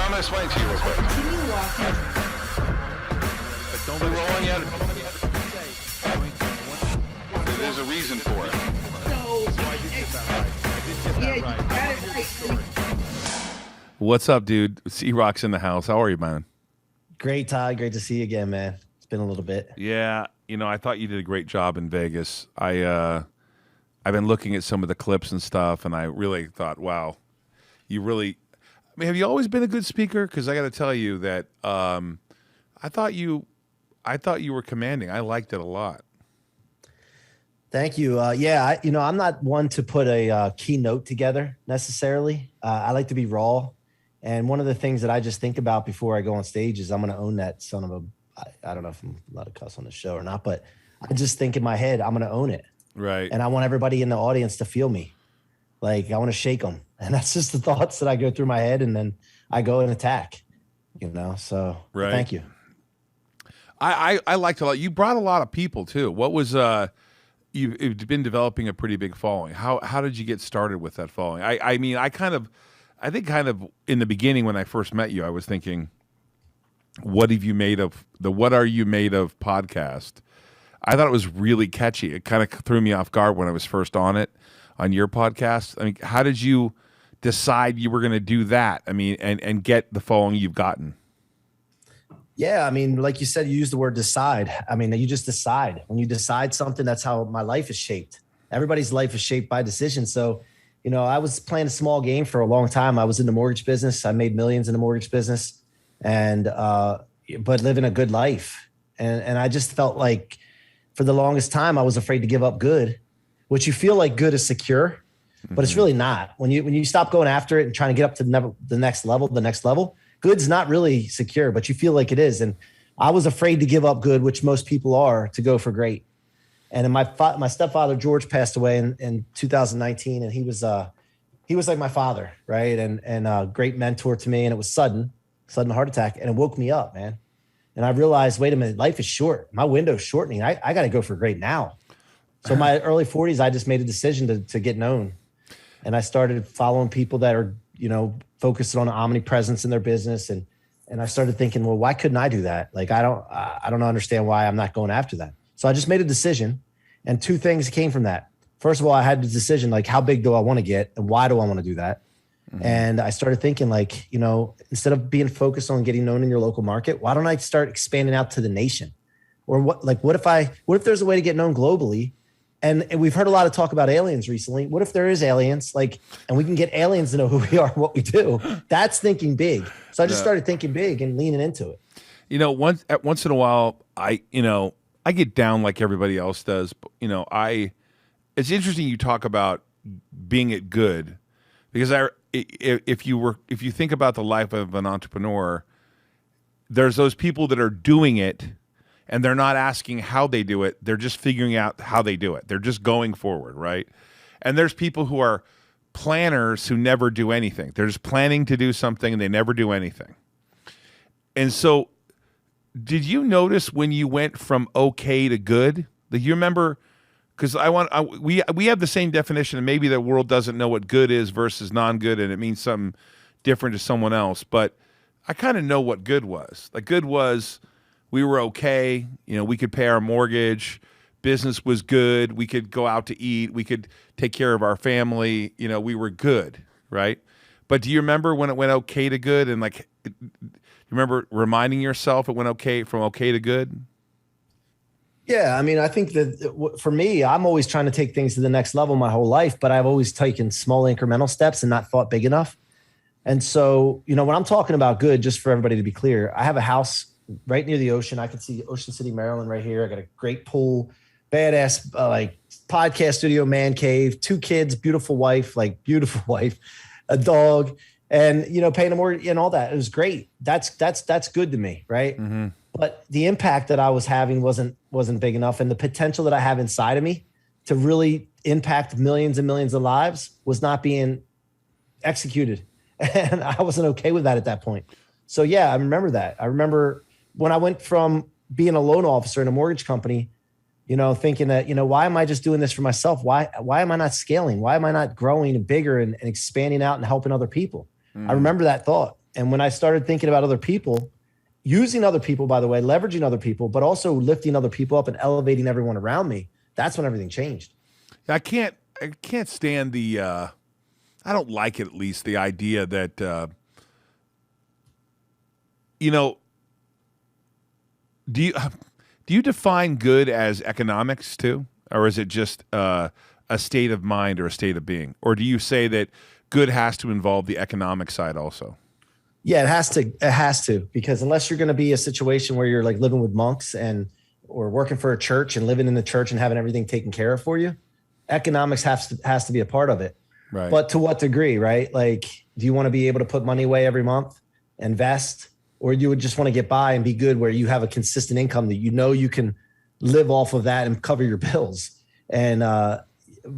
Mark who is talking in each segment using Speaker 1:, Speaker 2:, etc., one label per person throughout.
Speaker 1: I'm going to explain to you real quick.
Speaker 2: Continue walking.
Speaker 1: But don't be rolling out. There's a reason for it.
Speaker 2: Yeah, you got it right.
Speaker 3: What's up, dude? C-Roc's in the house. How are you, man?
Speaker 4: Great, Todd. Great to see you again, man. It's been a little bit.
Speaker 3: Yeah, I thought you did a great job in Vegas. I've been looking at some of the clips and stuff, and I really thought, wow, you really. I mean, have you always been a good speaker? Because I got to tell you that I thought you were commanding. I liked it a lot.
Speaker 4: Thank you. I'm not one to put a keynote together necessarily. I like to be raw. And one of the things that I just think about before I go on stage is I'm going to own that son of a, I don't know if I'm allowed to cuss on the show or not, but I just think in my head, I'm going to own it.
Speaker 3: Right.
Speaker 4: And I want everybody in the audience to feel me. Like I want to shake them. And that's just the thoughts that I go through my head. And then I go and attack, so
Speaker 3: right.
Speaker 4: Thank you.
Speaker 3: I liked a lot. You brought a lot of people too. What was, you've been developing a pretty big following. How did you get started with that following? I think in the beginning when I first met you, I was thinking, what are you made of podcast? I thought it was really catchy. It kind of threw me off guard when I was first on your podcast. I mean, how did you decide you were going to do that? I mean, and get the following you've gotten?
Speaker 4: Yeah, I mean, like you said, you used the word decide. I mean, you just decide. When you decide something, that's how my life is shaped. Everybody's life is shaped by decision. So, I was playing a small game for a long time. I was in the mortgage business. I made millions in the mortgage business, but living a good life. And I just felt like for the longest time, I was afraid to give up good, which you feel like good is secure, but it's really not. When you stop going after it and trying to get up to the next level, good's not really secure, but you feel like it is. And I was afraid to give up good, which most people are, to go for great. And my stepfather, George, passed away in 2019. And he was like my father, right? And a great mentor to me. And it was sudden heart attack. And it woke me up, man. And I realized, wait a minute, life is short. My window's shortening. I got to go for great now. So in my early 40s, I just made a decision to get known. And I started following people that are, focused on omnipresence in their business. And I started thinking, well, why couldn't I do that? Like, I don't understand why I'm not going after that. So I just made a decision, and two things came from that. First of all, I had the decision, like, how big do I want to get and why do I want to do that? Mm-hmm. And I started thinking, like, instead of being focused on getting known in your local market, why don't I start expanding out to the nation? Or what if there's a way to get known globally? And we've heard a lot of talk about aliens recently. What if there is aliens, and we can get aliens to know who we are and what we do? That's thinking big. So I just started thinking big and leaning into it.
Speaker 3: Once in a while, I get down like everybody else does. But, it's interesting you talk about being it good, because if you think about the life of an entrepreneur, there's those people that are doing it. And they're not asking how they do it. They're just figuring out how they do it. They're just going forward, right? And there's people who are planners who never do anything. They're just planning to do something and they never do anything. And so did you notice when you went from okay to good? Do you remember? Because we have the same definition, and maybe the world doesn't know what good is versus non-good, and it means something different to someone else. But I kind of know what good was. Like, good was, we were okay. We could pay our mortgage. Business was good. We could go out to eat. We could take care of our family. We were good, right? But do you remember when it went okay to good? And you remember reminding yourself it went okay from okay to good?
Speaker 4: Yeah, I mean, I think that for me, I'm always trying to take things to the next level my whole life, but I've always taken small incremental steps and not thought big enough. And so, when I'm talking about good, just for everybody to be clear, I have a house right near the ocean. I can see Ocean City, Maryland right here. I got a great pool, badass, podcast studio, man cave, 2 kids, beautiful wife, a dog, and, paying the mortgage and all that. It was great. That's good to me. Right. Mm-hmm. But the impact that I was having wasn't big enough. And the potential that I have inside of me to really impact millions and millions of lives was not being executed. And I wasn't okay with that at that point. So yeah, I remember that. I remember when I went from being a loan officer in a mortgage company, thinking that, why am I just doing this for myself? Why am I not scaling? Why am I not growing and bigger and expanding out and helping other people? I remember that thought. And when I started thinking about other people, using other people, by the way, leveraging other people, but also lifting other people up and elevating everyone around me, that's when everything changed.
Speaker 3: I can't stand the, I don't like it, at least, the idea that, you know, do you define good as economics too? Or is it just a state of mind or a state of being? Or do you say that good has to involve the economic side also?
Speaker 4: Yeah, it has to. It has to, because unless you're going to be a situation where you're like living with monks or working for a church and living in the church and having everything taken care of for you, economics has to be a part of it.
Speaker 3: Right.
Speaker 4: But to what degree, right? Like, do you want to be able to put money away every month, invest, or you would just want to get by and be good where you have a consistent income that you know you can live off of that and cover your bills? And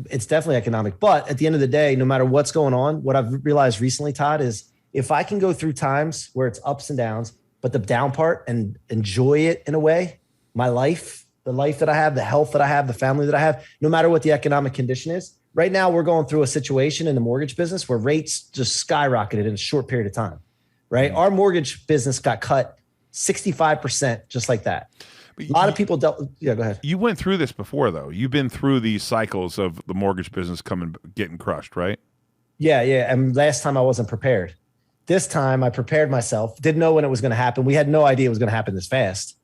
Speaker 4: it's definitely economic. But at the end of the day, no matter what's going on, what I've realized recently, Todd, is if I can go through times where it's ups and downs, but the down part and enjoy it in a way, my life, the life that I have, the health that I have, the family that I have, no matter what the economic condition is. Right now, we're going through a situation in the mortgage business where rates just skyrocketed in a short period of time, right? Our mortgage business got cut 65% just like that. A lot of people dealt. Yeah, go ahead.
Speaker 3: You went through this before, though. You've been through these cycles of the mortgage business getting crushed, right?
Speaker 4: Yeah. And last time I wasn't prepared. This time I prepared myself, didn't know when it was going to happen. We had no idea it was going to happen this fast.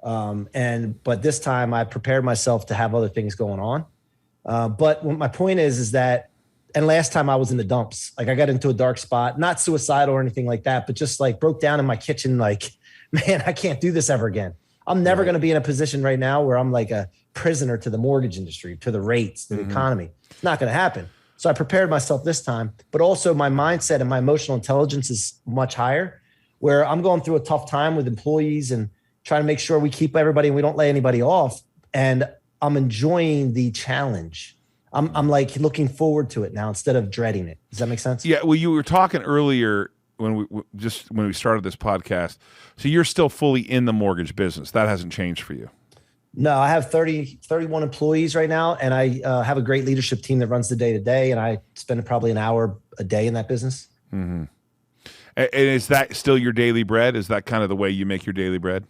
Speaker 4: But this time I prepared myself to have other things going on. But my point is that, and last time I was in the dumps, like I got into a dark spot, not suicidal or anything like that, but just like broke down in my kitchen. Like, man, I can't do this ever again. I'm never going to be in a position right now where I'm like a prisoner to the mortgage industry, to the rates, to the economy. It's not going to happen. So I prepared myself this time, but also my mindset and my emotional intelligence is much higher, where I'm going through a tough time with employees and trying to make sure we keep everybody and we don't lay anybody off. And I'm enjoying the challenge. I'm like looking forward to it now instead of dreading it. Does that make sense?
Speaker 3: Yeah. Well, you were talking earlier when we started this podcast. So you're still fully in the mortgage business. That hasn't changed for you.
Speaker 4: No, I have 31 employees right now, and I have a great leadership team that runs the day to day, and I spend probably an hour a day in that business.
Speaker 3: Mm-hmm. And is that still your daily bread? Is that kind of the way you make your daily bread?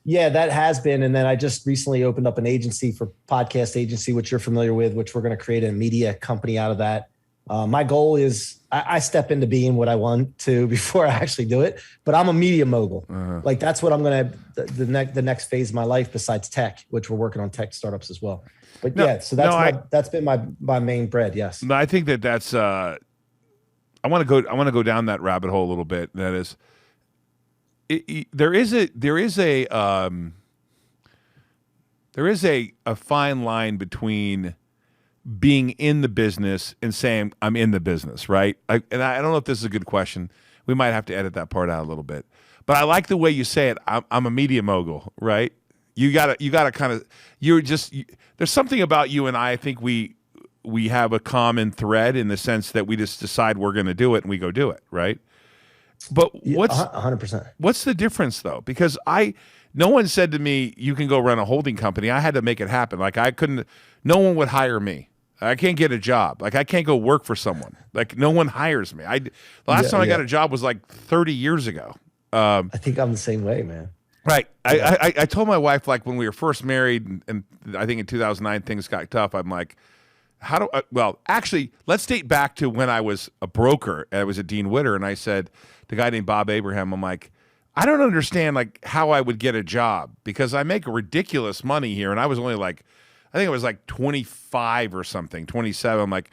Speaker 4: Yeah, that has been. And then I just recently opened up an agency for podcast agency, which you're familiar with, which we're going to create a media company out of that. My goal is I step into being what I want to before I actually do it, but I'm a media mogul. Like that's what I'm going to, the next phase of my life besides tech, which we're working on tech startups as well. But so that's been my main bread. Yes.
Speaker 3: No, I think that's, I want to go down that rabbit hole a little bit. That is, there is a fine line between being in the business and saying I'm in the business, right? I don't know if this is a good question. We might have to edit that part out a little bit, but I like the way you say it. I'm a media mogul, right? You gotta kind of, there's something about you and I think we have a common thread in the sense that we just decide we're going to do it and we go do it, right? But what's
Speaker 4: 100%?
Speaker 3: What's the difference though? Because no one said to me, you can go run a holding company. I had to make it happen. Like no one would hire me. I can't get a job. Like I can't go work for someone. Like no one hires me. The last time I got a job was like 30 years ago.
Speaker 4: I think I'm the same way, man.
Speaker 3: Right. I told my wife, like when we were first married and I think in 2009 things got tough. I'm like, actually, let's date back to when I was a broker. I was at Dean Witter, and I said, the guy named Bob Abraham, I'm like, I don't understand like how I would get a job because I make ridiculous money here. And I was only like, I think it was like 25 or something, 27. I'm like,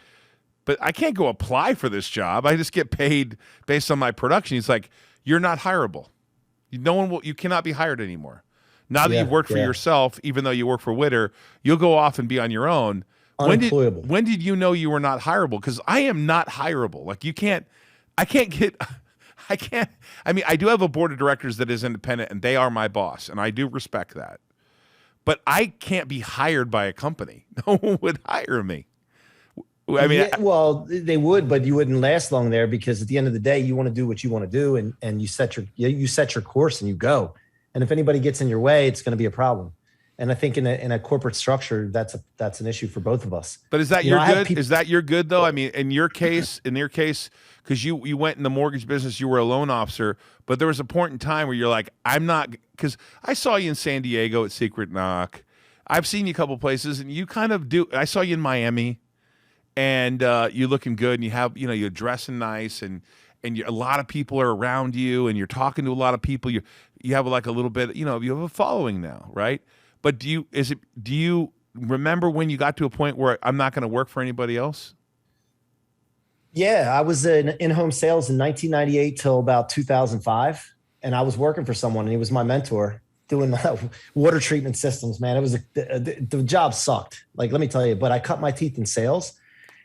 Speaker 3: but I can't go apply for this job. I just get paid based on my production. He's like, you're not hireable. You cannot be hired anymore. Now that you've worked for yourself, even though you work for Witter, you'll go off and be on your own.
Speaker 4: Unemployable.
Speaker 3: When did you know you were not hireable? Because I am not hireable. Like I mean, I do have a board of directors that is independent and they are my boss and I do respect that. But I can't be hired by a company. No one would hire me. I mean,
Speaker 4: they would, but you wouldn't last long there because at the end of the day, you want to do what you want to do and you set your course and you go. And if anybody gets in your way, it's going to be a problem. And I think in a corporate structure, that's an issue for both of us.
Speaker 3: But is that
Speaker 4: You know,
Speaker 3: your
Speaker 4: I have
Speaker 3: good?
Speaker 4: people-
Speaker 3: Is that your good though? I mean, in your case, because you went in the mortgage business, you were a loan officer, but there was a point in time where you're like, I'm not, because I saw you in San Diego at Secret Knock. I've seen you a couple places, and you kind of do. I saw you in Miami, and you're looking good, and you have, you're dressing nice, and a lot of people are around you, and you're talking to a lot of people. You have like a little bit, you have a following now, right? But do you remember when you got to a point where I'm not going to work for anybody else?
Speaker 4: Yeah, I was in home sales in 1998 till about 2005, and I was working for someone, and he was my mentor doing water treatment systems. Man, it was the job sucked. Like, let me tell you, but I cut my teeth in sales,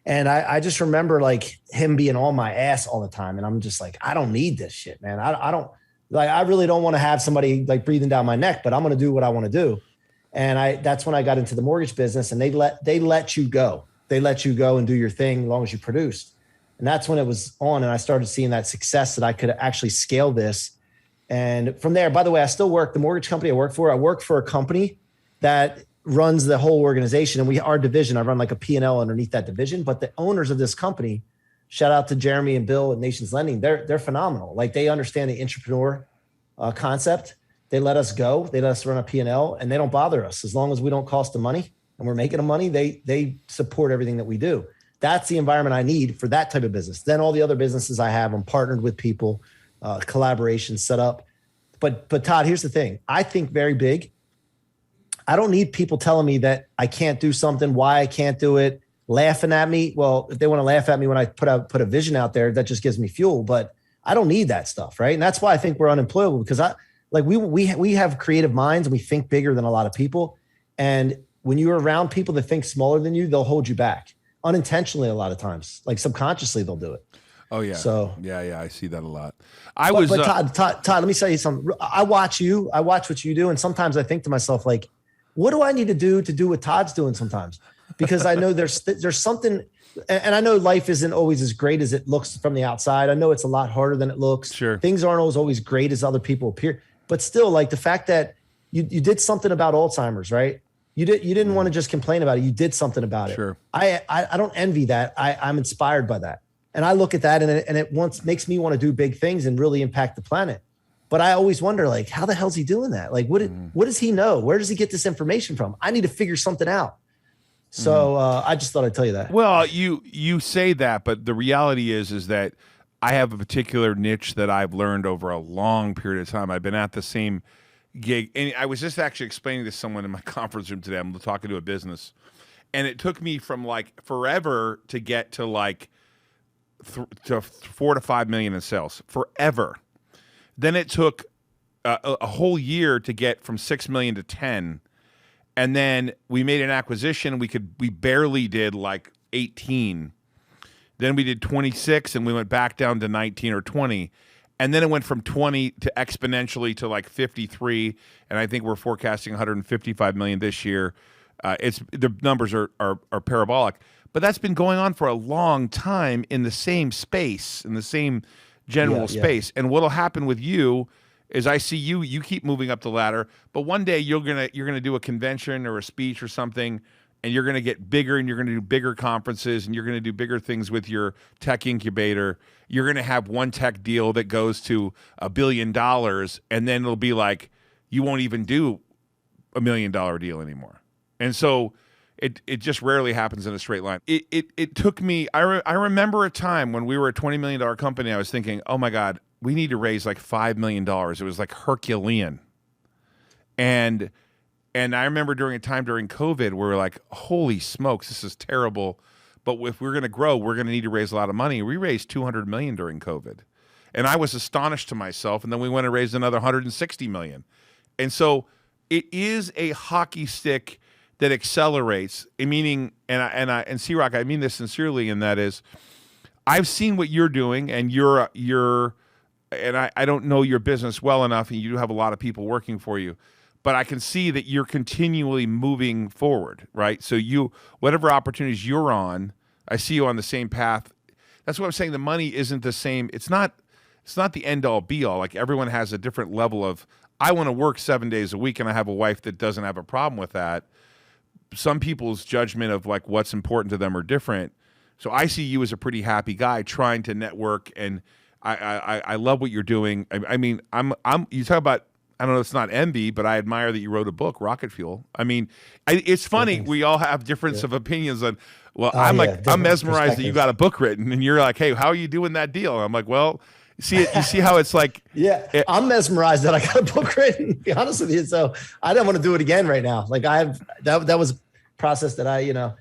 Speaker 4: and I just remember like him being on my ass all the time, and I'm just like, I don't need this shit, man. I don't like. I really don't want to have somebody like breathing down my neck, but I'm going to do what I want to do. And that's when I got into the mortgage business, and they let you go. They let you go and do your thing as long as you produced. And that's when it was on. And I started seeing that success that I could actually scale this. And from there, by the way, I still work. The mortgage company I work for a company that runs the whole organization. And our division, I run like a P&L underneath that division. But the owners of this company, shout out to Jeremy and Bill at Nations Lending, they're phenomenal. Like, they understand the entrepreneur concept. They let us go. They let us run a P&L, and they don't bother us. As long as we don't cost them money and we're making them money, they support everything that we do. That's the environment I need for that type of business. Then all the other businesses I have, I'm partnered with people, collaboration set up. But Todd, here's the thing. I think very big. I don't need people telling me that I can't do something, why I can't do it, laughing at me. Well, if they want to laugh at me when I put a vision out there, that just gives me fuel. But I don't need that stuff, right? And that's why I think we're unemployable, because we have creative minds, and we think bigger than a lot of people. And when you're around people that think smaller than you, they'll hold you back unintentionally. A lot of times, like subconsciously, they'll do it.
Speaker 3: Oh yeah.
Speaker 4: So
Speaker 3: yeah, I see that a lot.
Speaker 4: But Todd, let me tell you something. I watch what you do, and sometimes I think to myself, like, what do I need to do what Todd's doing sometimes? Because I know there's something, and I know life isn't always as great as it looks from the outside. I know it's a lot harder than it looks.
Speaker 3: Sure.
Speaker 4: Things aren't always great as other people appear. But still, like the fact that you did something about Alzheimer's, right? You didn't want to just complain about it. You did something about it.
Speaker 3: Sure.
Speaker 4: I don't envy that. I'm inspired by that. And I look at that, and it makes me want to do big things and really impact the planet. But I always wonder, like, how the hell's he doing that? Like, what does he know? Where does he get this information from? I need to figure something out. So I just thought I'd tell you that.
Speaker 3: Well, you say that, but the reality is that I have a particular niche that I've learned over a long period of time. I've been at the same gig, and I was just actually explaining to someone in my conference room today. I'm talking to a business, and it took me from like forever to get to like to 4 to 5 million in sales. Forever. Then it took a whole year to get from 6 million to 10. And then we made an acquisition. We barely did like 18. Then we did 26, and we went back down to 19 or 20. And then it went from 20 to exponentially to like 53. And I think we're forecasting 155 million this year. The numbers are parabolic, but that's been going on for a long time in the same space, in the same general space. And what'll happen with you is I see you keep moving up the ladder, but one day you're gonna do a convention or a speech or something, and you're gonna get bigger, and you're gonna do bigger conferences, and you're gonna do bigger things with your tech incubator. You're gonna have one tech deal that goes to $1 billion, and then it'll be like you won't even do $1 million deal anymore. And so it just rarely happens in a straight line. It took me. I remember a time when we were a $20 million company. I was thinking, oh my God, we need to raise like $5 million. It was like Herculean. And I remember during a time during COVID, we were like, holy smokes, this is terrible. But if we're going to grow, we're going to need to raise a lot of money. We raised $200 million during COVID. And I was astonished to myself. And then we went and raised another $160 million. And so it is a hockey stick that accelerates, meaning, and C-Roc, I mean this sincerely, and that is, I've seen what you're doing, and and I don't know your business well enough, and you do have a lot of people working for you, but I can see that you're continually moving forward, right? So whatever opportunities you're on, I see you on the same path. That's what I'm saying. The money isn't the same. It's not the end all be all. Like, everyone has a different level of I want to work 7 days a week, and I have a wife that doesn't have a problem with that. Some people's judgment of like what's important to them are different. So I see you as a pretty happy guy trying to network, and I love what you're doing. I mean, you talk about, I don't know, it's not envy, but I admire that you wrote a book, Rocket Fuel. I mean, it's funny. We all have difference of opinions on, well, I'm mesmerized that you got a book written, and you're like, hey, how are you doing that deal? And I'm like, well, you see how it's like.
Speaker 4: I'm mesmerized that I got a book written, to be honest with you. So I don't want to do it again right now. Like that was a process that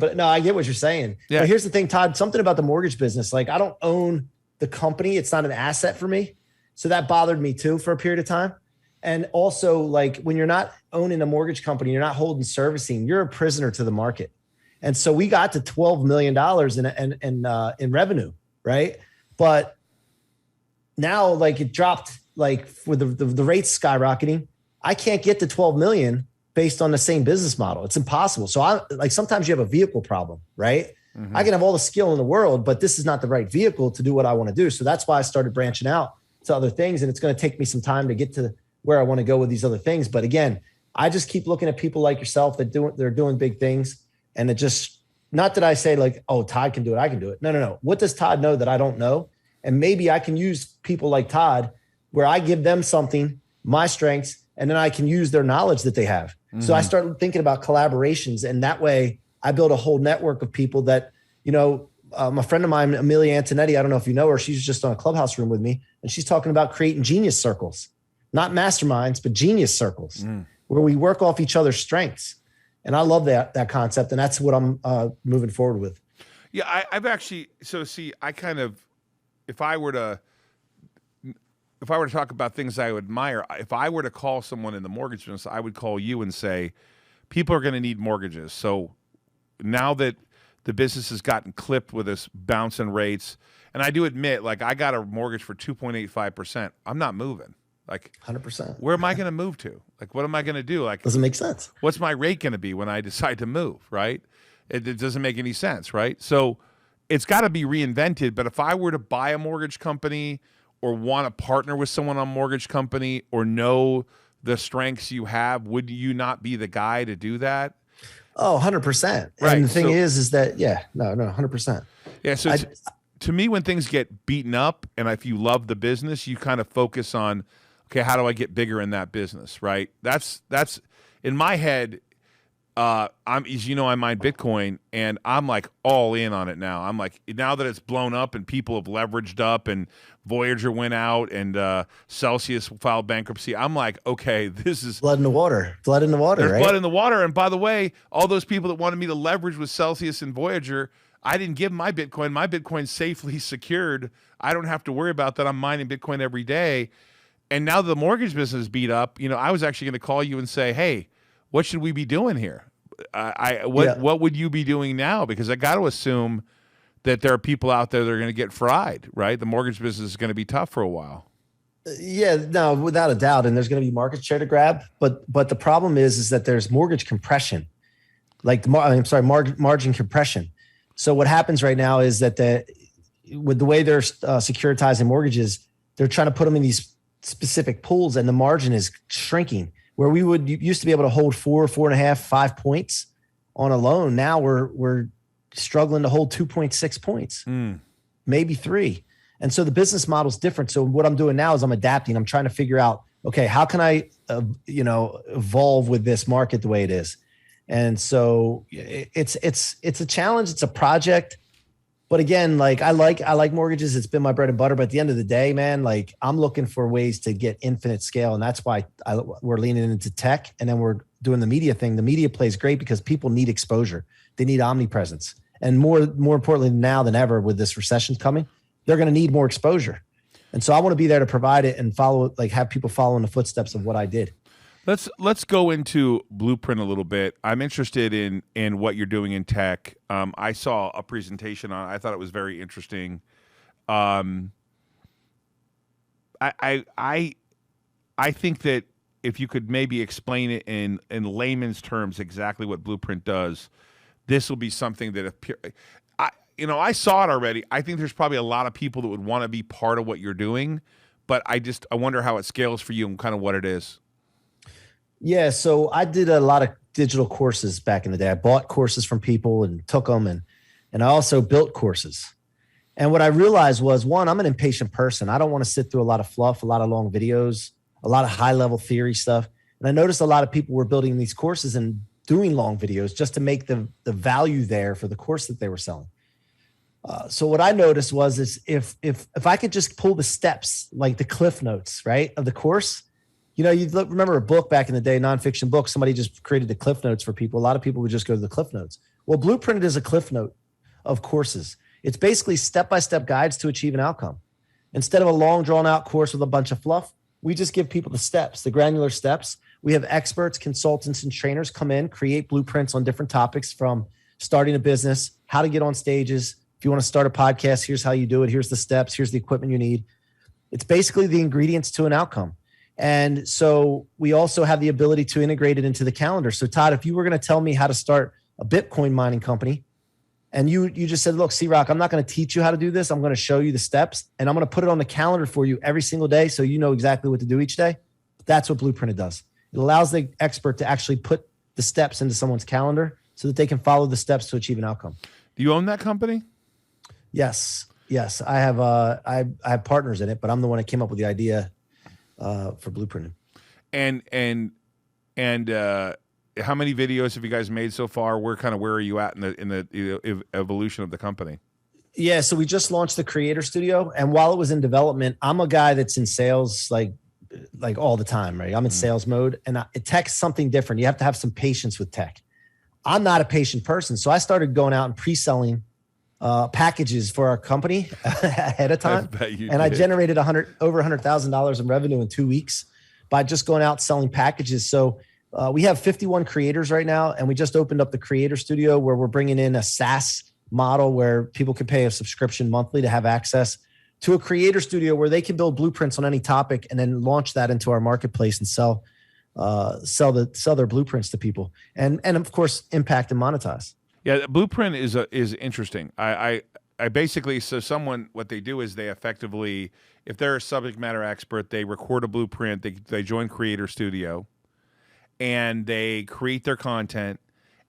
Speaker 4: but no, I get what you're saying.
Speaker 3: Yeah.
Speaker 4: But here's the thing, Todd, something about the mortgage business. Like I don't own the company. It's not an asset for me. So that bothered me too for a period of time. And also, like when you're not owning a mortgage company, you're not holding servicing, you're a prisoner to the market. And so we got to $12 million in revenue, right? But now, like it dropped, like with the rates skyrocketing, I can't get to 12 million based on the same business model. It's impossible. So sometimes you have a vehicle problem, right? Mm-hmm. I can have all the skill in the world, but this is not the right vehicle to do what I want to do. So that's why I started branching out to other things. And it's going to take me some time to get to where I want to go with these other things. But again, I just keep looking at people like yourself they're doing big things. And it just, not that I say like, oh, Todd can do it, I can do it. No. What does Todd know that I don't know? And maybe I can use people like Todd where I give them something, my strengths, and then I can use their knowledge that they have. Mm-hmm. So I started thinking about collaborations, and that way I built a whole network of people that, a friend of mine, Amelia Antonetti, I don't know if you know her, she's just on a clubhouse room with me, and she's talking about creating genius circles, not masterminds, but genius circles where we work off each other's strengths. And I love that concept. And that's what I'm moving forward with.
Speaker 3: Yeah. I've actually, I kind of, if I were to talk about things I admire, if I were to call someone in the mortgage business, I would call you and say, people are going to need mortgages. So now that the business has gotten clipped with this bounce in rates, and I do admit, like I got a mortgage for 2.85%. I'm not moving. Like
Speaker 4: 100%.
Speaker 3: Where am I going to move to? Like, what am I going to do? Like,
Speaker 4: doesn't make sense.
Speaker 3: What's my rate going to be when I decide to move? Right? It doesn't make any sense. Right? So it's got to be reinvented. But if I were to buy a mortgage company or want to partner with someone on mortgage company or know the strengths you have, would you not be the guy to do that?
Speaker 4: Oh, 100%.
Speaker 3: Right.
Speaker 4: And the thing is that, 100%.
Speaker 3: Yeah. So to me, when things get beaten up and if you love the business, you kind of focus on, okay, how do I get bigger in that business? Right. That's in my head. I mine Bitcoin and I'm like all in on it now. I'm like, now that it's blown up and people have leveraged up and Voyager went out and Celsius filed bankruptcy, I'm like, okay, this is
Speaker 4: blood in the water. Blood in the water.
Speaker 3: There's
Speaker 4: right?
Speaker 3: blood in the water. And by the way, all those people that wanted me to leverage with Celsius and Voyager, I didn't give my Bitcoin. My Bitcoin's safely secured. I don't have to worry about that. I'm mining Bitcoin every day. And now the mortgage business is beat up. I was actually going to call you and say, hey, what should we be doing here? What would you be doing now? Because I got to assume that there are people out there that are going to get fried, right? The mortgage business is going to be tough for a while.
Speaker 4: Yeah, no, without a doubt. And there's going to be market share to grab. But the problem is that there's mortgage compression, margin compression. So what happens right now is that with the way they're securitizing mortgages, they're trying to put them in these specific pools, and the margin is shrinking. Where we used to be able to hold 4.5, 5 points on a loan, now we're struggling to hold 2.6 points, maybe 3. And so the business model is different. So what I'm doing now is I'm adapting. I'm trying to figure out, okay, how can I, evolve with this market the way it is? And so it's a challenge. It's a project. But again, like I like mortgages. It's been my bread and butter. But at the end of the day, man, like I'm looking for ways to get infinite scale. And that's why we're leaning into tech. And then we're doing the media thing. The media plays great because people need exposure. They need omnipresence. And more importantly now than ever with this recession coming, they're going to need more exposure. And so I want to be there to provide it and have people follow in the footsteps of what I did.
Speaker 3: Let's go into Blueprint a little bit. I'm interested in what you're doing in tech. I saw a presentation on it. I thought it was very interesting. I think that if you could maybe explain it in layman's terms exactly what Blueprint does, this will be something that I saw it already. I think there's probably a lot of people that would want to be part of what you're doing, but I wonder how it scales for you and kind of what it is.
Speaker 4: Yeah. So I did a lot of digital courses back in the day. I bought courses from people and took them, and I also built courses. And what I realized was, one, I'm an impatient person. I don't want to sit through a lot of fluff, a lot of long videos, a lot of high level theory stuff. And I noticed a lot of people were building these courses and doing long videos just to make the value there for the course that they were selling. So what I noticed was if I could just pull the steps, like the cliff notes, right, of the course. You remember a book back in the day, nonfiction book, somebody just created the cliff notes for people. A lot of people would just go to the cliff notes. Well, Blueprinted is a cliff note of courses. It's basically step-by-step guides to achieve an outcome. Instead of a long drawn-out course with a bunch of fluff, we just give people the steps, the granular steps. We have experts, consultants, and trainers come in, create blueprints on different topics, from starting a business, how to get on stages. If you want to start a podcast, here's how you do it. Here's the steps. Here's the equipment you need. It's basically the ingredients to an outcome. And so we also have the ability to integrate it into the calendar. So Todd, if you were going to tell me how to start a Bitcoin mining company, and you just said, look, C-Roc, I'm not going to teach you how to do this. I'm going to show you the steps, and I'm going to put it on the calendar for you every single day so you know exactly what to do each day. That's what Blueprinted does. It allows the expert to actually put the steps into someone's calendar so that they can follow the steps to achieve an outcome.
Speaker 3: Do you own that company?
Speaker 4: Yes. I have I have partners in it, but I'm the one that came up with the idea for Blueprinted.
Speaker 3: And how many videos have you guys made so far? Where are you at in the evolution of the company?
Speaker 4: Yeah, so we just launched the Creator Studio, and while it was in development, I'm a guy that's in sales like all the time, right? I'm in sales mode, and tech's something different. You have to have some patience with tech. I'm not a patient person, so I started going out and pre-selling packages for our company ahead of time, I generated over $100,000 in revenue in 2 weeks by just going out selling packages. So we have 51 creators right now, and we just opened up the Creator Studio, where we're bringing in a SaaS model where people can pay a subscription monthly to have access to a Creator Studio where they can build blueprints on any topic and then launch that into our marketplace and sell their blueprints to people, and of course impact and monetize.
Speaker 3: Yeah, Blueprint is interesting. I basically, so someone, what they do is they effectively, if they're a subject matter expert, they record a blueprint, they join Creator Studio, and they create their content,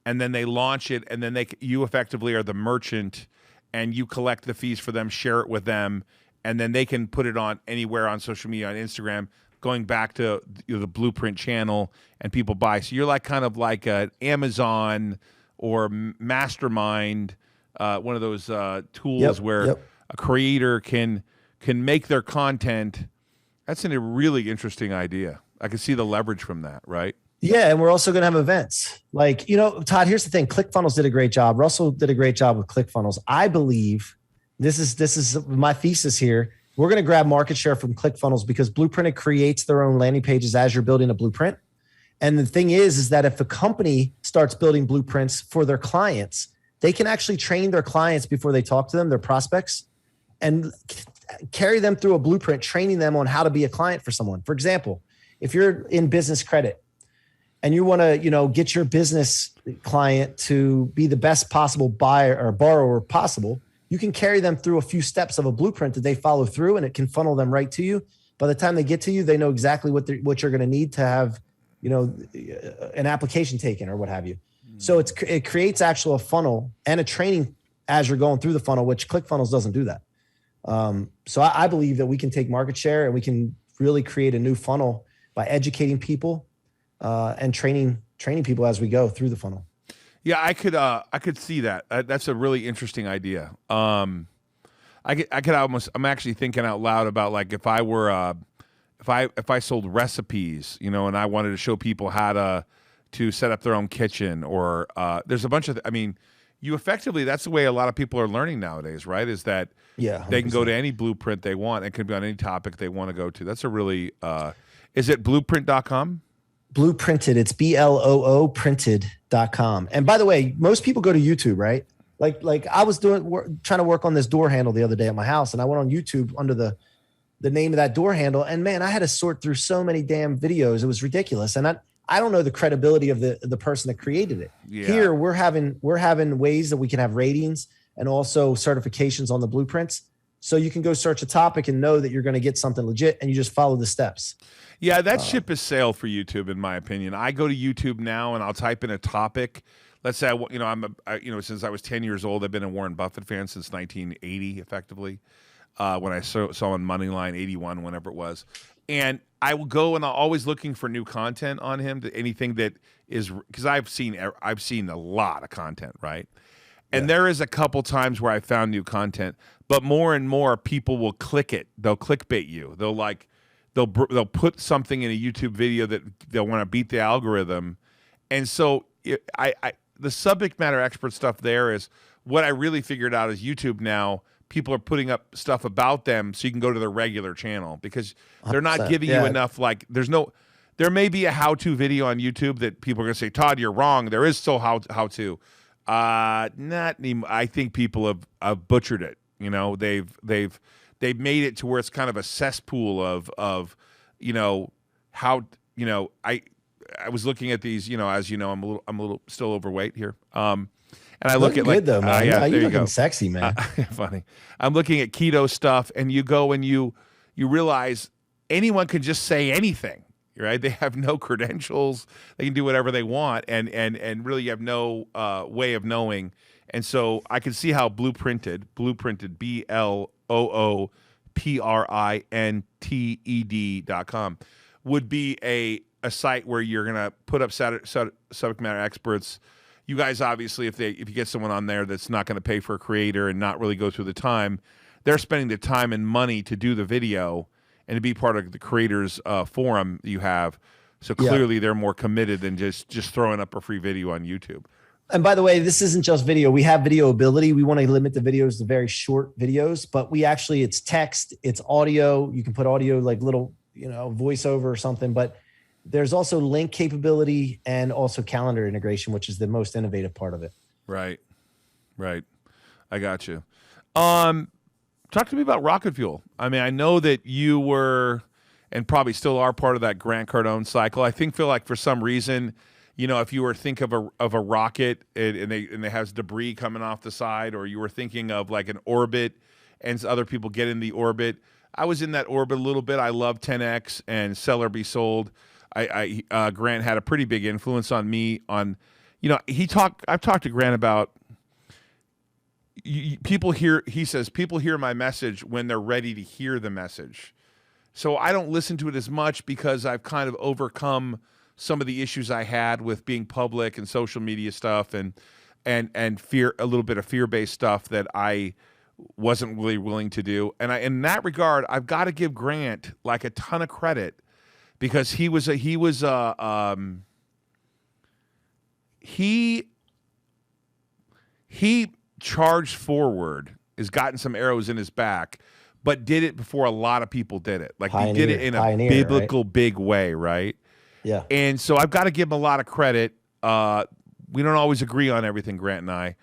Speaker 3: and then they launch it, and then you effectively are the merchant, and you collect the fees for them, share it with them, and then they can put it on anywhere on social media, on Instagram, going back to the Blueprint channel, and people buy. So you're kind of like an Amazon or Mastermind, one of those tools where a creator can make their content. That's a really interesting idea. I can see the leverage from that, right?
Speaker 4: Yeah, and we're also going to have events. Todd, here's the thing. ClickFunnels did a great job. Russell did a great job with ClickFunnels. I believe this is my thesis here. We're going to grab market share from ClickFunnels because Blueprinted creates their own landing pages as you're building a blueprint. And the thing is that if a company starts building blueprints for their clients, they can actually train their clients before they talk to them, their prospects, and carry them through a blueprint, training them on how to be a client for someone. For example, if you're in business credit and you want to, get your business client to be the best possible buyer or borrower possible, you can carry them through a few steps of a blueprint that they follow through, and it can funnel them right to you. By the time they get to you, they know exactly what you're going to need to have an application taken or what have you. So it creates actual a funnel and a training as you're going through the funnel, which ClickFunnels doesn't do that. So I believe that we can take market share and we can really create a new funnel by educating people and training people as we go through the funnel.
Speaker 3: Yeah, I could see that. That's a really interesting idea. I'm actually thinking out loud about if I were if I sold recipes, and I wanted to show people how to set up their own kitchen, or there's a bunch of, you effectively, that's the way a lot of people are learning nowadays, right? Is that they can go to any blueprint they want. It could be on any topic they want to go to. That's a really, is it blueprint.com?
Speaker 4: Blueprinted. It's BLOO printed.com. And by the way, most people go to YouTube, right? Like I was trying to work on this door handle the other day at my house, and I went on YouTube under the name of that door handle. And man, I had to sort through so many damn videos. It was ridiculous. And I don't know the credibility of the person that created it. Yeah. Here we're having ways that we can have ratings and also certifications on the blueprints So you can go search a topic and know that you're going to get something legit, and you just follow the steps.
Speaker 3: Yeah, that ship has sailed for YouTube, in my opinion. I go to YouTube now and I'll type in a topic. Let's say, since I was 10 years old, I've been a Warren Buffett fan since 1980, effectively, when I saw on Moneyline, 81, whenever it was. And I will go and I'm always looking for new content on him, anything that is, because I've seen a lot of content, right? And there is a couple times where I found new content, but more and more people will click it. They'll clickbait you. They'll put something in a YouTube video that they'll want to beat the algorithm. And so the subject matter expert stuff there is what I really figured out is YouTube now, people are putting up stuff about them so you can go to their regular channel because they're not giving you enough, there may be a how-to video on YouTube that people are going to say, Todd, you're wrong. There is still how-to. Not anymore. I think people have butchered it. They've made it to where it's kind of a cesspool of how I was looking at these, as you know, I'm a little still overweight here. And I look at
Speaker 4: good though, man.
Speaker 3: yeah,
Speaker 4: you're
Speaker 3: there you
Speaker 4: looking
Speaker 3: go.
Speaker 4: sexy, man.
Speaker 3: Funny. I'm looking at keto stuff, and you go and you realize anyone can just say anything, right? They have no credentials. They can do whatever they want, and really you have no way of knowing. And so I can see how Blueprinted, BLOOPRINTED.com would be a site where you're gonna put up subject matter experts. You guys, obviously, if you get someone on there that's not going to pay for a creator and not really go through the time, they're spending the time and money to do the video and to be part of the creators forum you have. So clearly they're more committed than just throwing up a free video on YouTube.
Speaker 4: And by the way, this isn't just video. We have video ability. We want to limit the videos to very short videos, but it's text, it's audio. You can put audio like little, voiceover or something, but there's also link capability and also calendar integration, which is the most innovative part of it.
Speaker 3: Right. I got you. Talk to me about Rocket Fuel. I mean, I know that you were and probably still are part of that Grant Cardone cycle. I feel like for some reason, if you were think of a rocket and it has debris coming off the side, or you were thinking of like an orbit and other people get in the orbit. I was in that orbit a little bit. I love 10X and Sell or Be Sold. Grant had a pretty big influence on me on, I've talked to Grant about he says people hear my message when they're ready to hear the message. So I don't listen to it as much because I've kind of overcome some of the issues I had with being public and social media stuff and fear, a little bit of fear-based stuff that I wasn't really willing to do. And in that regard, I've got to give Grant like a ton of credit, because he charged forward, has gotten some arrows in his back, but did it before a lot of people did it. Like he did it in a biblical big way, right?
Speaker 4: Yeah.
Speaker 3: And so I've got to give him a lot of credit. We don't always agree on everything, Grant and I.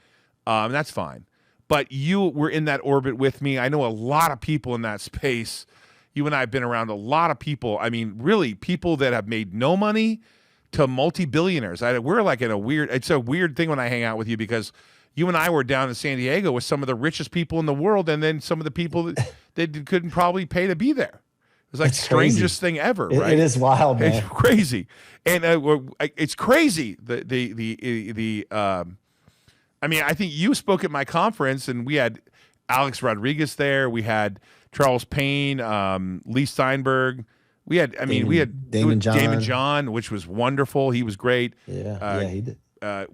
Speaker 3: And that's fine. But you were in that orbit with me. I know a lot of people in that space. You and I have been around a lot of people. I mean, really, people that have made no money to multi-billionaires. We're like it's a weird thing when I hang out with you, because you and I were down in San Diego with some of the richest people in the world, and then some of the people that couldn't probably pay to be there. It was like the strangest thing ever, right?
Speaker 4: It is wild, man.
Speaker 3: It's crazy. And it's crazy. I think you spoke at my conference, and we had Alex Rodriguez there. We had Charles Payne, Lee Steinberg. We had Damon John, which was wonderful. He was great.
Speaker 4: Yeah, he did.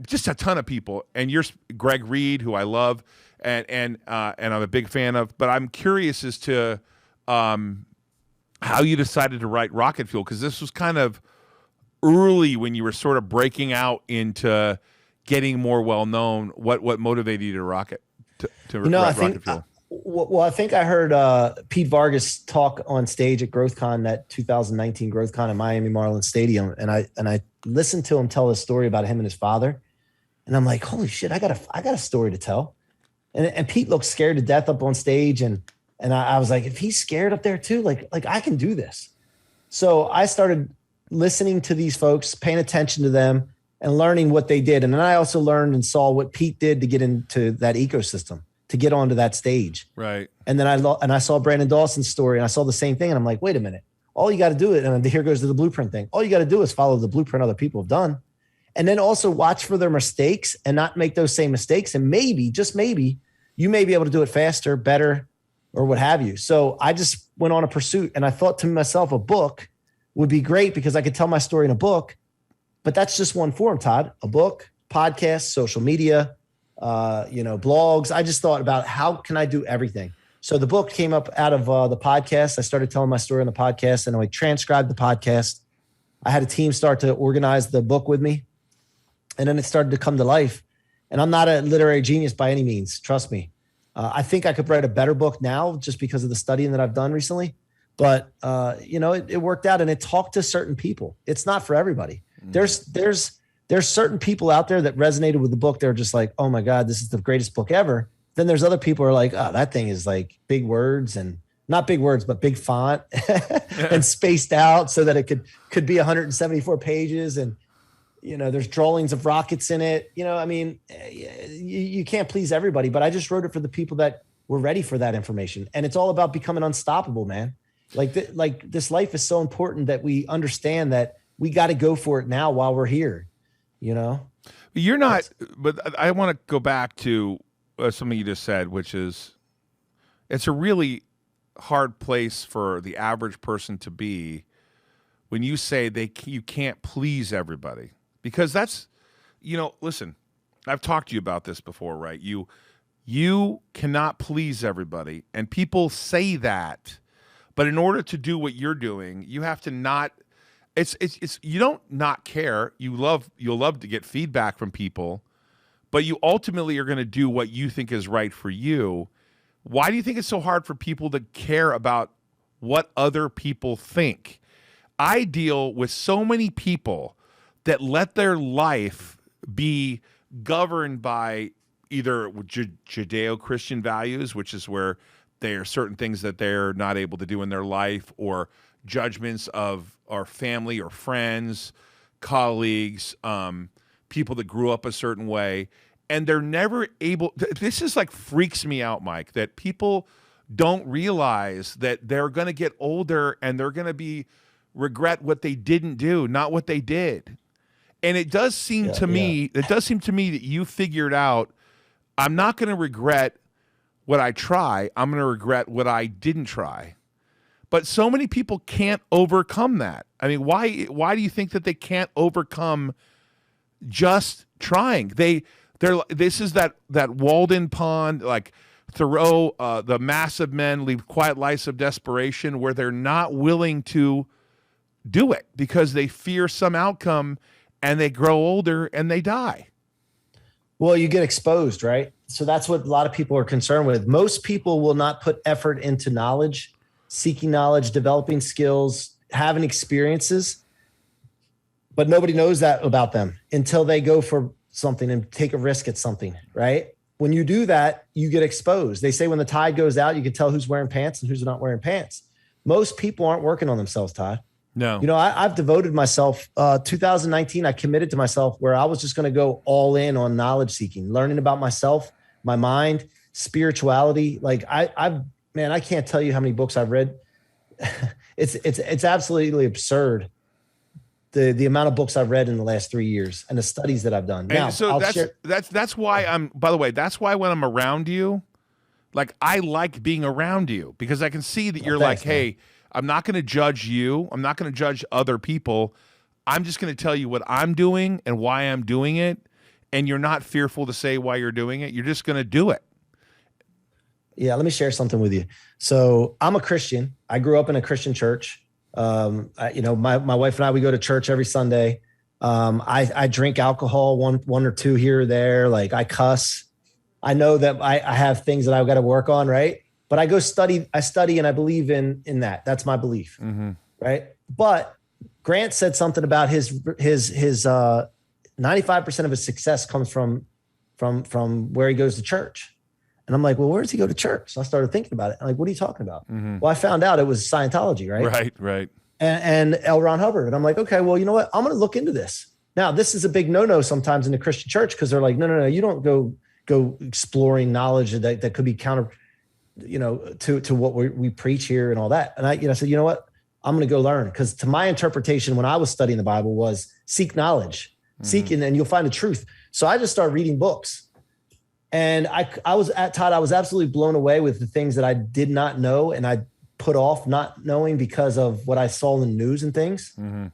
Speaker 3: Just a ton of people, and you're Greg Reed, who I love, and I'm a big fan of. But I'm curious as to how you decided to write Rocket Fuel, because this was kind of early when you were sort of breaking out into getting more well known. What motivated you to write Rocket Fuel?
Speaker 4: I think I heard Pete Vargas talk on stage at GrowthCon, that 2019 GrowthCon at Miami Marlins Stadium, and I listened to him tell a story about him and his father, and I'm like, holy shit, I got a story to tell. And Pete looked scared to death up on stage, and I was like, if he's scared up there too, like I can do this. So I started listening to these folks, paying attention to them, and learning what they did. And then I also learned and saw what Pete did to get into that ecosystem. to get onto that stage.
Speaker 3: Right.
Speaker 4: And then I saw Brandon Dawson's story, and I saw the same thing. And I'm like, wait a minute. All you got to do it. And here goes to the blueprint thing. All you got to do is follow the blueprint other people have done. And then also watch for their mistakes and not make those same mistakes. And maybe, just maybe, you may be able to do it faster, better, or what have you. So I just went on a pursuit, and I thought to myself, a book would be great because I could tell my story in a book. But that's just one form, Todd. A book, podcast, social media, blogs. I just thought about how can I do everything. So the book came up out of the podcast. I started telling my story on the podcast, and I transcribed the podcast. I had a team start to organize the book with me, and then it started to come to life. And I'm not a literary genius by any means. Trust me. I think I could write a better book now just because of the studying that I've done recently. But, it worked out, and it talked to certain people. It's not for everybody. There's certain people out there that resonated with the book. They're just like, oh my God, this is the greatest book ever. Then there's other people who are like, oh, that thing is like big words, and not big words, but big font and spaced out so that it could be 174 pages. And, there's drawings of rockets in it. You can't please everybody, but I just wrote it for the people that were ready for that information. And it's all about becoming unstoppable, man. Like this life is so important that we understand that we got to go for it now while we're here,
Speaker 3: You're not, but I want to go back to something you just said, which is it's a really hard place for the average person to be when you say you can't please everybody, because that's, listen, I've talked to you about this before, right? You cannot please everybody, and people say that, but in order to do what you're doing, you have to not. It's you don't not care. You'll love to get feedback from people, but you ultimately are going to do what you think is right for you. Why do you think it's so hard for people to care about what other people think? I deal with so many people that let their life be governed by either Judeo-Christian values, which is where there are certain things that they're not able to do in their life, or judgments of our family or friends, colleagues, people that grew up a certain way, and they're never able. This is like freaks me out, Mike, that people don't realize that they're going to get older and they're going to regret what they didn't do, not what they did. And it does seem to me that you figured out, I'm not going to regret what I try. I'm going to regret what I didn't try. But so many people can't overcome that. I mean, why do you think that they can't overcome just trying? This is that Walden Pond, like Thoreau, the massive men lead quiet lives of desperation, where they're not willing to do it because they fear some outcome, and they grow older and they die.
Speaker 4: Well, you get exposed, right? So that's what a lot of people are concerned with. Most people will not put effort into knowledge, seeking knowledge, developing skills, having experiences, but nobody knows that about them until they go for something and take a risk at something, right? When you do that, you get exposed. They say when the tide goes out, you can tell who's wearing pants and who's not wearing pants. Most people aren't working on themselves, Todd.
Speaker 3: No.
Speaker 4: I've devoted myself, 2019, I committed to myself where I was just going to go all in on knowledge seeking, learning about myself, my mind, spirituality. Like I can't tell you how many books I've read. It's absolutely absurd. The amount of books I've read in the last 3 years and the studies that I've done. Now,
Speaker 3: and so that's why by the way, that's why when I'm around you, like I like being around you, because I can see that you're
Speaker 4: thanks,
Speaker 3: like, hey, I'm not going to judge you. I'm not going to judge other people. I'm just going to tell you what I'm doing and why I'm doing it. And you're not fearful to say why you're doing it. You're just going to do it.
Speaker 4: Yeah. Let me share something with you. So I'm a Christian. I grew up in a Christian church. My wife and I, we go to church every Sunday. I drink alcohol, one or two here or there. Like I cuss. I know that I have things that I've got to work on. Right. But I study and I believe in that. That's my belief. Mm-hmm. Right. But Grant said something about his 95% of his success comes from where he goes to church. And I'm like, well, where does he go to church? So I started thinking about it. I'm like, what are you talking about? Mm-hmm. Well, I found out it was Scientology, right?
Speaker 3: Right.
Speaker 4: And L. Ron Hubbard. And I'm like, okay, well, you know what? I'm going to look into this. Now, this is a big no-no sometimes in the Christian church because they're like, no, you don't go go exploring knowledge that could be counter, to what we preach here and all that. And I said, you know what? I'm going to go learn, because to my interpretation when I was studying the Bible was seek knowledge, seek, and you'll find the truth. So I just started reading books. And I was absolutely blown away with the things that I did not know. And I put off not knowing because of what I saw in the news and things. Mm-hmm.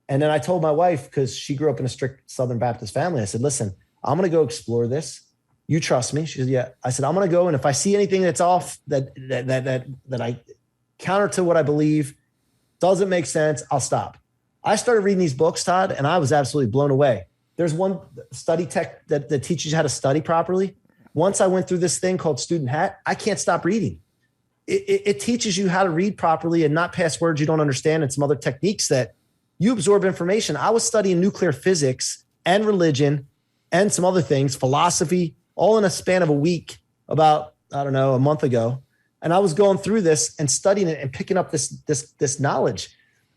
Speaker 4: And then I told my wife, because she grew up in a strict Southern Baptist family, I said, listen, I'm going to go explore this. You trust me? She said, yeah. I said, I'm going to go. And if I see anything that's off, that I counter to what I believe, doesn't make sense, I'll stop. I started reading these books, Todd, and I was absolutely blown away. There's one study tech that teaches you how to study properly. Once I went through this thing called Student Hat, I can't stop reading. It teaches you how to read properly and not pass words you don't understand, and some other techniques that you absorb information. I was studying nuclear physics and religion and some other things, philosophy, all in a span of a week, about, I don't know, a month ago. And I was going through this and studying it and picking up this knowledge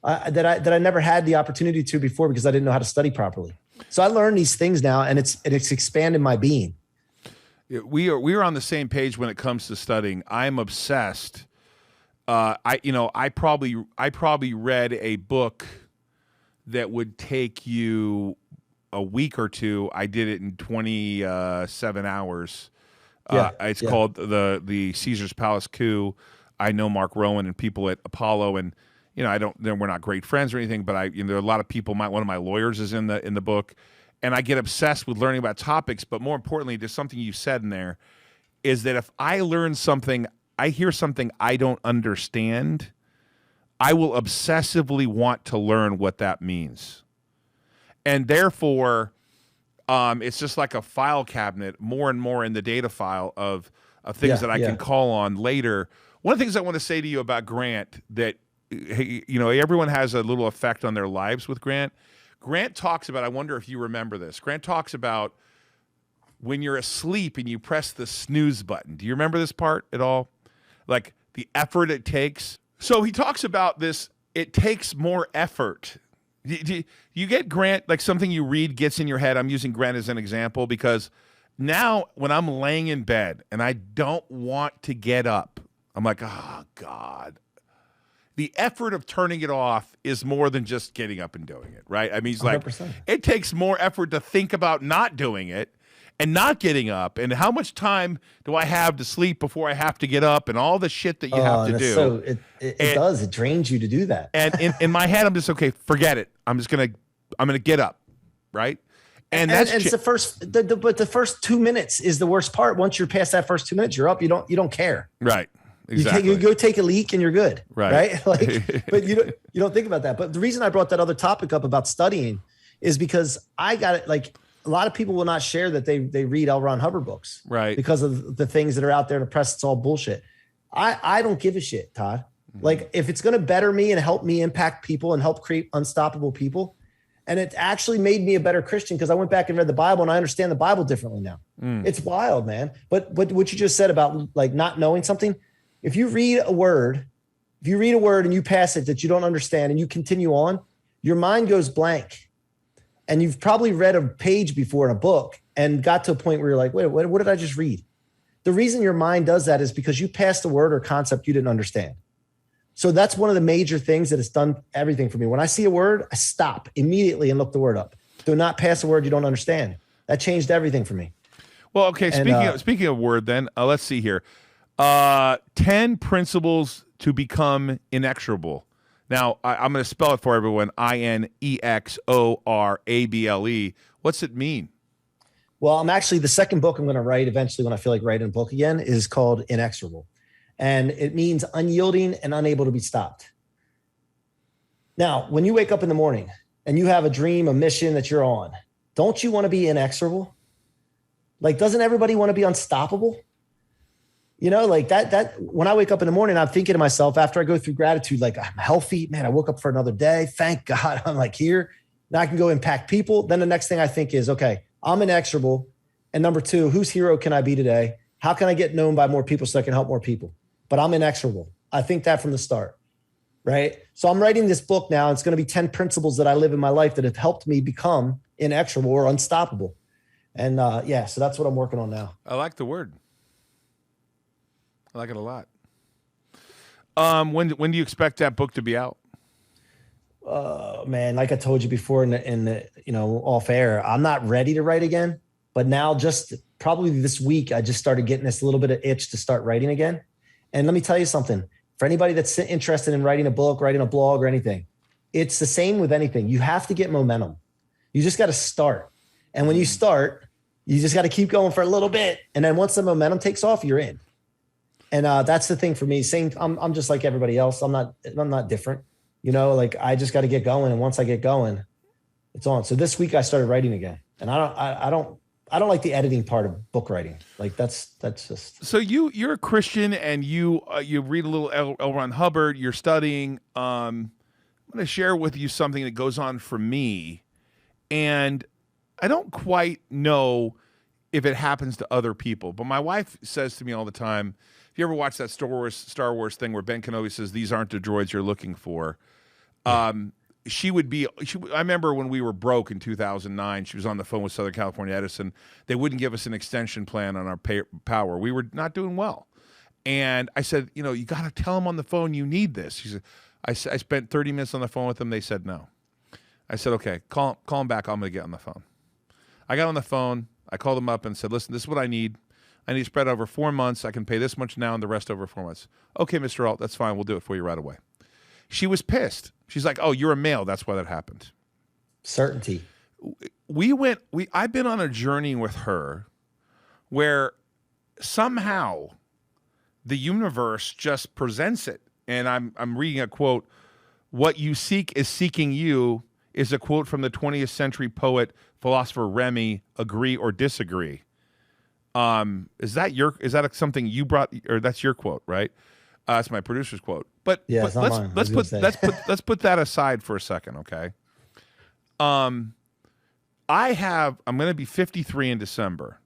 Speaker 4: that I never had the opportunity to before, because I didn't know how to study properly. So I learned these things now, and it's expanded my being.
Speaker 3: We are on the same page when it comes to studying. I'm obsessed. I probably read a book that would take you a week or two. I did it in 27 hours. It's called the Caesar's Palace Coup. I know Mark Rowan and people at Apollo, and we're not great friends or anything, but there are a lot of people. One of my lawyers is in the book, and I get obsessed with learning about topics. But more importantly, there's something you said in there, is that if I learn something, I hear something I don't understand, I will obsessively want to learn what that means, and therefore. It's just like a file cabinet, more and more in the data file of things that I can call on later. One of the things I want to say to you about Grant, that everyone has a little effect on their lives with Grant. Grant talks about, I wonder if you remember this. Grant talks about when you're asleep and you press the snooze button. Do you remember this part at all? Like the effort it takes. So he talks about this. It takes more effort. Do you get Grant, like something you read gets in your head? I'm using Grant as an example because now when I'm laying in bed and I don't want to get up, I'm like, oh, God. The effort of turning it off is more than just getting up and doing it, right? I mean, he's like,
Speaker 4: 100%.
Speaker 3: It takes more effort to think about not doing it and not getting up, and how much time do I have to sleep before I have to get up, and all the shit that you have to do.
Speaker 4: So it drains you to do that.
Speaker 3: And in my head, I'm just, okay, forget it. I'm gonna get up, right? And it's
Speaker 4: the first, but the first 2 minutes is the worst part. Once you're past that first 2 minutes, you're up. You don't care.
Speaker 3: Right. Exactly.
Speaker 4: You go take a leak and you're good.
Speaker 3: Right.
Speaker 4: Like, but you don't think about that. But the reason I brought that other topic up about studying is because I got it. Like, a lot of people will not share that they read L. Ron Hubbard books,
Speaker 3: right?
Speaker 4: Because of the things that are out there in the press. It's all bullshit. I don't give a shit, Todd. Mm-hmm. Like, if it's going to better me and help me impact people and help create unstoppable people, and it actually made me a better Christian because I went back and read the Bible and I understand the Bible differently now. It's wild, man. But what you just said about like not knowing something, if you read a word and you pass it that you don't understand and you continue on, your mind goes blank. And you've probably read a page before in a book and got to a point where you're like, wait, what did I just read? The reason your mind does that is because you passed a word or concept you didn't understand. So that's one of the major things that has done everything for me. When I see a word, I stop immediately and look the word up. Do not pass a word you don't understand. That changed everything for me.
Speaker 3: Well, okay, speaking of word then, let's see here. 10 principles to become inexorable. Now, I'm going to spell it for everyone, INEXORABLE. What's it mean?
Speaker 4: Well, I'm actually, the second book I'm going to write eventually when I feel like writing a book again is called Inexorable. And it means unyielding and unable to be stopped. Now, when you wake up in the morning and you have a dream, a mission that you're on, don't you want to be inexorable? Like, doesn't everybody want to be unstoppable? Like that when I wake up in the morning, I'm thinking to myself after I go through gratitude, like, I'm healthy, man, I woke up for another day. Thank God I'm like here. Now I can go impact people. Then the next thing I think is, okay, I'm inexorable. And number two, whose hero can I be today? How can I get known by more people so I can help more people? But I'm inexorable. I think that from the start, right? So I'm writing this book now. It's going to be 10 principles that I live in my life that have helped me become inexorable or unstoppable. And yeah, so that's what I'm working on now.
Speaker 3: I like the word. I like it a lot. When do you expect that book to be out?
Speaker 4: Man, like I told you before in the off air, I'm not ready to write again, but now just probably this week, I just started getting this little bit of itch to start writing again. And let me tell you something, for anybody that's interested in writing a book, writing a blog or anything, it's the same with anything. You have to get momentum. You just got to start. And when you start, you just got to keep going for a little bit. And then once the momentum takes off, you're in. And that's the thing for me. I'm just like everybody else. I'm not different. Like I just got to get going. And once I get going, it's on. So this week I started writing again. And I don't like the editing part of book writing. Like that's just.
Speaker 3: So you're a Christian and you read a little L. Ron Hubbard. You're studying. I'm going to share with you something that goes on for me, and I don't quite know if it happens to other people. But my wife says to me all the time, if you ever watch that Star Wars thing where Ben Kenobi says, "These aren't the droids you're looking for," I remember when we were broke in 2009, she was on the phone with Southern California Edison. They wouldn't give us an extension plan on our power. We were not doing well. And I said, you got to tell them on the phone you need this. She said, I spent 30 minutes on the phone with them. They said no. I said, okay, call them back. I'm going to get on the phone. I got on the phone. I called them up and said, listen, this is what I need. I need to spread over 4 months. I can pay this much now and the rest over 4 months. Okay, Mr. Ault, that's fine. We'll do it for you right away. She was pissed. She's like, oh, you're a male. That's why that happened.
Speaker 4: Certainty.
Speaker 3: I've been on a journey with her where somehow the universe just presents it. And I'm reading a quote. What you seek is seeking you is a quote from the 20th century poet, philosopher Remy. Agree or disagree? Is that something you brought, or that's your quote, right? That's my producer's quote. But,
Speaker 4: yeah,
Speaker 3: but let's put that aside for a second, okay? I'm going to be 53 in December.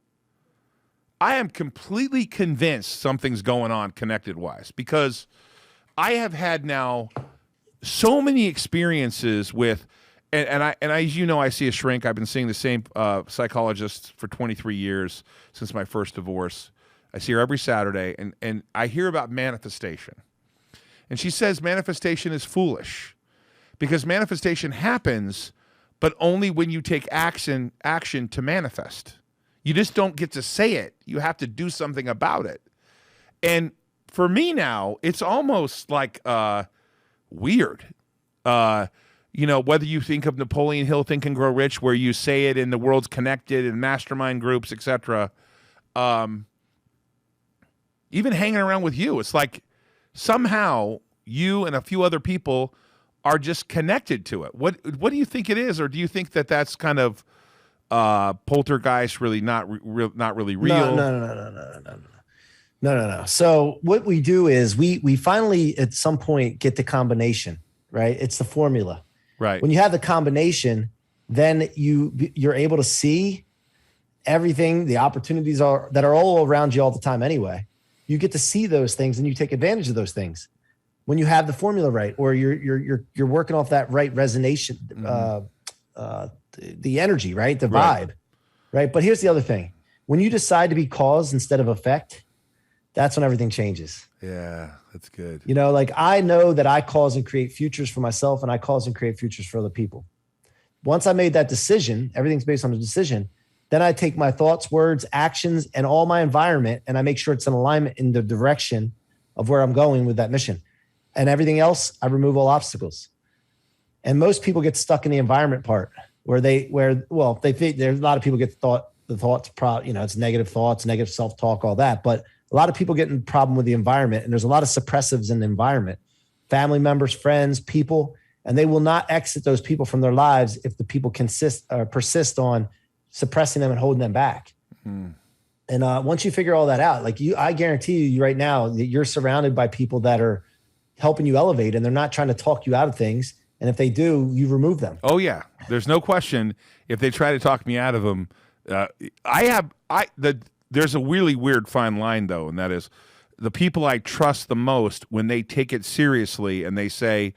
Speaker 3: I am completely convinced something's going on connected-wise because I have had now so many experiences with, and I as you know, I see a shrink. I've been seeing the same psychologist for 23 years since my first divorce. I see her every Saturday, and I hear about manifestation. And she says manifestation is foolish because manifestation happens, but only when you take action to manifest. You just don't get to say it. You have to do something about it. And for me now, it's almost like weird. Whether you think of Napoleon Hill, Think and Grow Rich, where you say it and the world's connected and mastermind groups, etc. Even hanging around with you, it's like somehow you and a few other people are just connected to it. What do you think it is, or do you think that that's kind of poltergeist, really not really real?
Speaker 4: No. So what we do is we finally at some point get the combination, right? It's the formula.
Speaker 3: Right.
Speaker 4: When you have the combination, then you're able to see everything, the opportunities that are all around you all the time anyway. You get to see those things and you take advantage of those things. When you have the formula right, or you're working off that right resonation, the energy, right? The vibe, right? But here's the other thing. When you decide to be cause instead of effect, that's when everything changes.
Speaker 3: Yeah, that's good.
Speaker 4: Like I know that I cause and create futures for myself and I cause and create futures for other people. Once I made that decision, everything's based on a decision. Then I take my thoughts, words, actions, and all my environment, and I make sure it's in alignment in the direction of where I'm going with that mission. And everything else, I remove all obstacles. And most people get stuck in the environment part where they think there's a lot of people get it's negative thoughts, negative self-talk, all that. But a lot of people get in problem with the environment, and there's a lot of suppressives in the environment, family members, friends, people, and they will not exit those people from their lives if the people persist on suppressing them and holding them back. Mm. And once you figure all that out, I guarantee you right now that you're surrounded by people that are helping you elevate, and they're not trying to talk you out of things. And if they do, you remove them.
Speaker 3: Oh yeah, there's no question. If they try to talk me out of them, there's a really weird fine line though, and that is the people I trust the most when they take it seriously and they say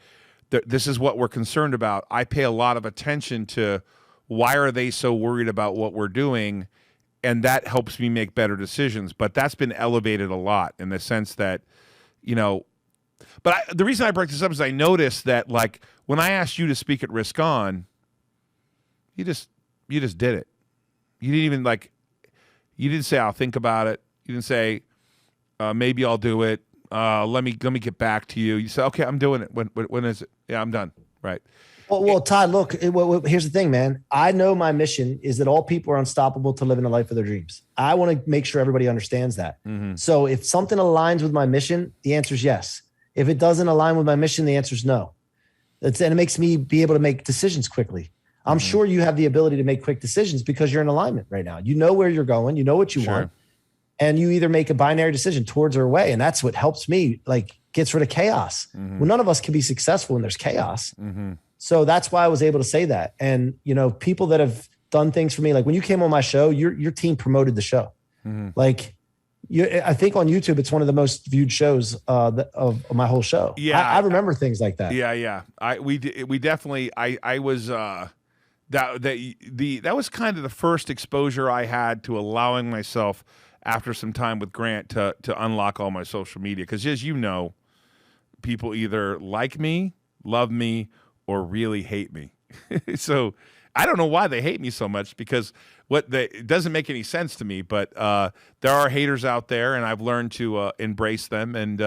Speaker 3: this is what we're concerned about. I pay a lot of attention to why are they so worried about what we're doing, and that helps me make better decisions. But that's been elevated a lot in the sense that, the reason I brought this up is I noticed that, like, when I asked you to speak at Risk On, you just did it. You didn't even you didn't say I'll think about it. You didn't say maybe I'll do it. Let me get back to you. You said, okay, I'm doing it. When is it? Yeah, I'm done. Right.
Speaker 4: Well, Todd, look, here's the thing, man. I know my mission is that all people are unstoppable to living the life of their dreams. I want to make sure everybody understands that. Mm-hmm. So if something aligns with my mission, the answer is yes. If it doesn't align with my mission, the answer is no. And it makes me be able to make decisions quickly. I'm sure you have the ability to make quick decisions because you're in alignment right now. You know where you're going. You know what you want. And you either make a binary decision towards or away. And that's what helps me, gets rid of chaos. Well, none of us can be successful when there's chaos. So that's why I was able to say that. And, people that have done things for me, like when you came on my show, your team promoted the show. I think on YouTube, it's one of the most viewed shows of my whole show.
Speaker 3: Yeah.
Speaker 4: I remember things like that.
Speaker 3: Yeah. We definitely, I was, that was kind of the first exposure I had to allowing myself after some time with Grant to unlock all my social media. Because as you know, people either like me, love me, or really hate me. So I don't know why they hate me so much, because it doesn't make any sense to me. But there are haters out there, and I've learned to embrace them. And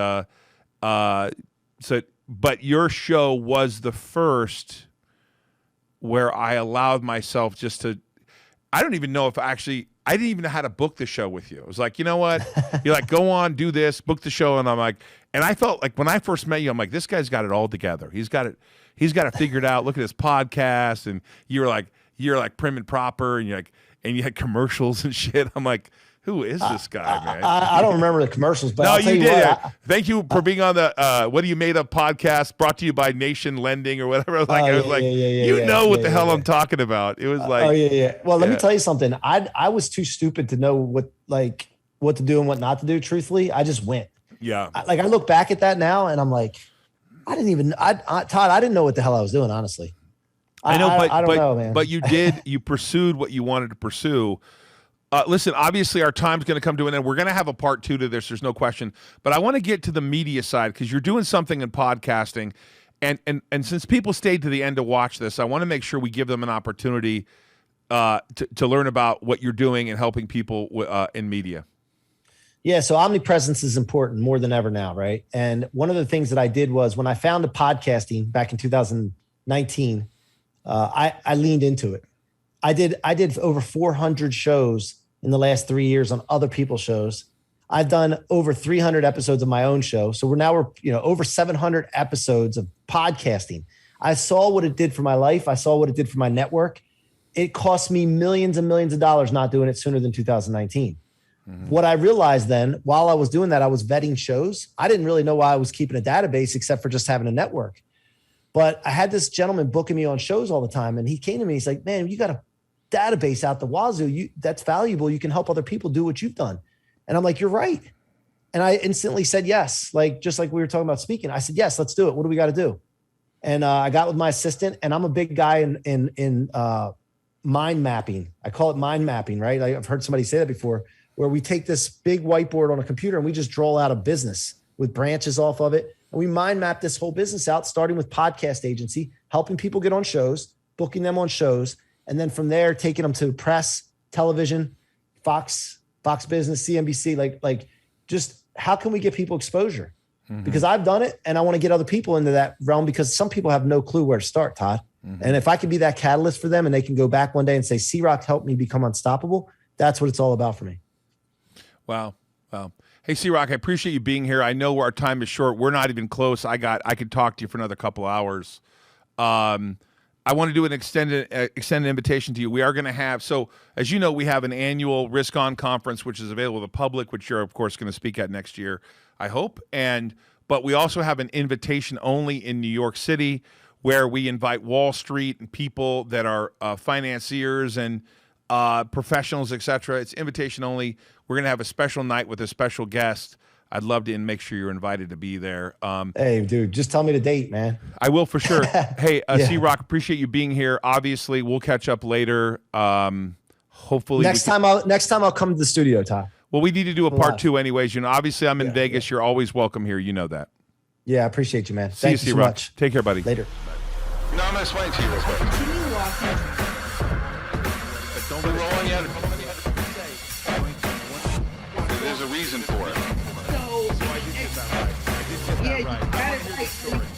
Speaker 3: but your show was the first where I allowed myself just to. I don't even know if I didn't even know how to book the show with you. It was like, you know what? You're like, go on, do this, book the show. And I'm like, and I felt like when I first met you, I'm like, this guy's got it all together. He's got it figured out. Look at his podcast. And you're like prim and proper, and and you had commercials and shit. I'm like, who is this guy, man?
Speaker 4: I don't remember the commercials, but
Speaker 3: no,
Speaker 4: I'll tell
Speaker 3: you
Speaker 4: you
Speaker 3: did.
Speaker 4: what,
Speaker 3: Thank you for being on the What Do You Made Of podcast, brought to you by Nation Lending or whatever. I was like, you know what the hell I'm talking about. It was like,
Speaker 4: Well, let me tell you something. I was too stupid to know what to do and what not to do. Truthfully, I just went.
Speaker 3: Yeah.
Speaker 4: I look back at that now, and I'm like, Todd, I didn't know what the hell I was doing, honestly.
Speaker 3: I know,
Speaker 4: I don't know, man.
Speaker 3: But you pursued what you wanted to pursue. Listen, obviously our time's going to come to an end. We're going to have a part 2 to this. There's no question. But I want to get to the media side, because you're doing something in podcasting. And since people stayed to the end to watch this, I want to make sure we give them an opportunity to learn about what you're doing and helping people in media.
Speaker 4: Yeah, so omnipresence is important more than ever now, right? And one of the things that I did was when I found podcasting back in 2019, I leaned into it. I did over 400 shows in the last 3 years on other people's shows. I've done over 300 episodes of my own show. So we're over 700 episodes of podcasting. I saw what it did for my life. I saw what it did for my network. It cost me millions and millions of dollars not doing it sooner than 2019. Mm-hmm. What I realized then, while I was doing that, I was vetting shows. I didn't really know why I was keeping a database except for just having a network. But I had this gentleman booking me on shows all the time. And he came to me, he's like, man, you got a database out the wazoo. That's valuable. You can help other people do what you've done. And I'm like, you're right. And I instantly said yes. Just like we were talking about speaking, I said, yes, let's do it. What do we got to do? And I got with my assistant, and I'm a big guy in mind mapping. I call it mind mapping, right? I've heard somebody say that before, where we take this big whiteboard on a computer and we just draw out a business with branches off of it. And we mind map this whole business out, starting with podcast agency, helping people get on shows, booking them on shows. And then from there, taking them to press, television, Fox Business, CNBC, like just how can we get people exposure? Mm-hmm. Because I've done it, and I want to get other people into that realm, because some people have no clue where to start, Todd. Mm-hmm. And if I could be that catalyst for them and they can go back one day and say, C-Roc helped me become unstoppable, that's what it's all about for me.
Speaker 3: Wow. Hey, C-Roc, I appreciate you being here. I know our time is short. We're not even close. I could talk to you for another couple hours. I want to do an extended invitation to you. We are going to have, so as you know, we have an annual Risk On conference, which is available to the public, which you're of course going to speak at next year, I hope. But we also have an invitation only in New York City, where we invite Wall Street and people that are financiers and professionals, etc. It's invitation only. We're going to have a special night with a special guest. I'd love to make sure you're invited to be there.
Speaker 4: Hey, dude, just tell me the date, man.
Speaker 3: I will for sure. Hey, C-Roc, appreciate you being here. Obviously, we'll catch up later. hopefully
Speaker 4: Next time I'll come to the studio, Todd.
Speaker 3: Well, we need to do a part
Speaker 4: Live.
Speaker 3: 2 anyways. You know, obviously I'm in Vegas. You're always welcome here. You know that.
Speaker 4: Yeah, I appreciate you, man.
Speaker 3: See you,
Speaker 4: Thank you so
Speaker 3: C-Roc.
Speaker 4: much.
Speaker 3: Take care, buddy.
Speaker 4: Later.
Speaker 1: No, I'm going to explain it to you real quick.
Speaker 2: C-Roc.
Speaker 1: We're rolling out. There's a reason for it.
Speaker 2: So, yeah, you got it right.